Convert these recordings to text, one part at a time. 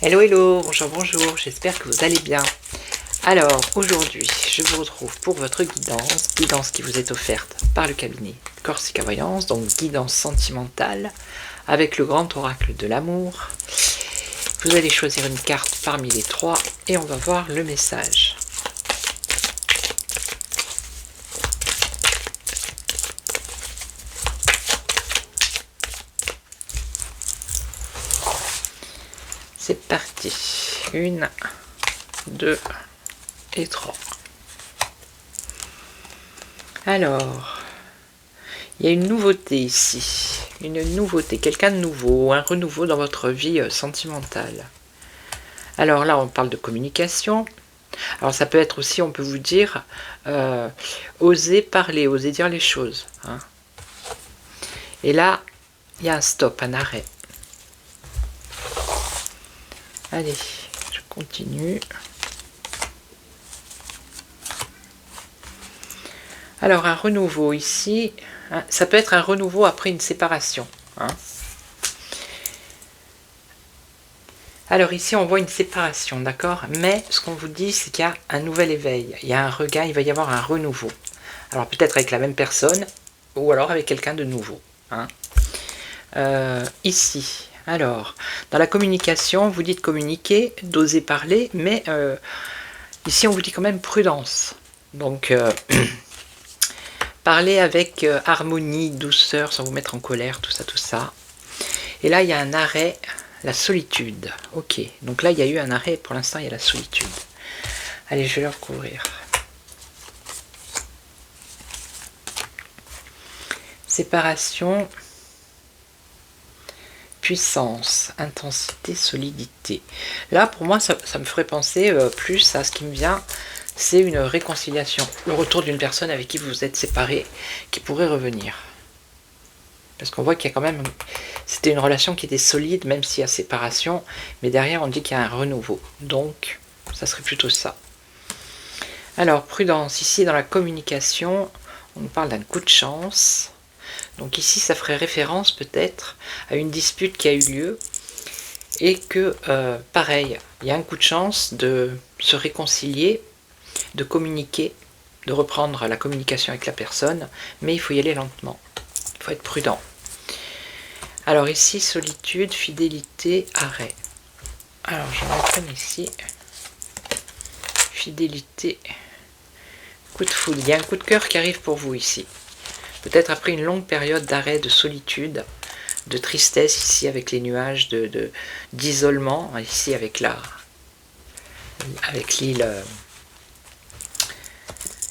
Hello hello, bonjour bonjour, j'espère que vous allez bien. Alors aujourd'hui je vous retrouve pour votre guidance qui vous est offerte par le cabinet Corsica Voyance, donc guidance sentimentale avec le grand oracle de l'amour. Vous allez choisir une carte parmi les trois et on va voir le message. C'est parti. 1, 2 et 3. Alors, il y a une nouveauté ici. Une nouveauté, quelqu'un de nouveau, un renouveau dans votre vie sentimentale. Alors là, on parle de communication. Alors ça peut être aussi, on peut vous dire, oser parler, oser dire les choses. Hein. Et là, il y a un stop, un arrêt. Allez, je continue. Alors un renouveau ici, hein, ça peut être un renouveau après une séparation. Hein. Alors ici on voit une séparation, d'accord? Mais ce qu'on vous dit c'est qu'il y a un nouvel éveil, il y a un regain, il va y avoir un renouveau. Alors peut-être avec la même personne, ou alors avec quelqu'un de nouveau. Hein. Ici, alors, dans la communication, vous dites communiquer, d'oser parler, mais ici on vous dit quand même prudence. Donc, parler avec harmonie, douceur, sans vous mettre en colère, tout ça, tout ça. Et là, il y a un arrêt, la solitude. Ok, donc là, il y a eu un arrêt, pour l'instant, il y a la solitude. Allez, je vais le recouvrir. Séparation, puissance, intensité, solidité. Là, pour moi, ça me ferait penser plus à ce qui me vient, c'est une réconciliation. Le retour d'une personne avec qui vous vous êtes séparés, qui pourrait revenir. Parce qu'on voit qu'il y a quand même... C'était une relation qui était solide, même s'il y a séparation, mais derrière, on dit qu'il y a un renouveau. Donc, ça serait plutôt ça. Alors, prudence, ici, dans la communication, on parle d'un coup de chance. Donc ici, ça ferait référence peut-être à une dispute qui a eu lieu et que, pareil, il y a un coup de chance de se réconcilier, de communiquer, de reprendre la communication avec la personne, mais il faut y aller lentement, il faut être prudent. Alors ici, solitude, fidélité, arrêt. Alors je vais mettre ici, fidélité, coup de foudre, il y a un coup de cœur qui arrive pour vous ici. Peut-être après une longue période d'arrêt, de solitude, de tristesse, ici avec les nuages, d'isolement, ici avec l'île.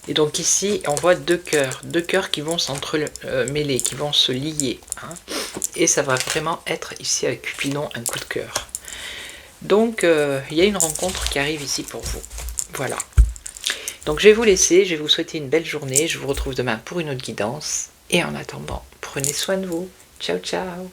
Et donc ici, on voit deux cœurs qui vont s'entremêler, qui vont se lier. Hein. Et ça va vraiment être ici avec Cupidon un coup de cœur. Donc il y a une rencontre qui arrive ici pour vous. Voilà. Donc je vais vous laisser, je vais vous souhaiter une belle journée, je vous retrouve demain pour une autre guidance. Et en attendant, prenez soin de vous. Ciao ciao.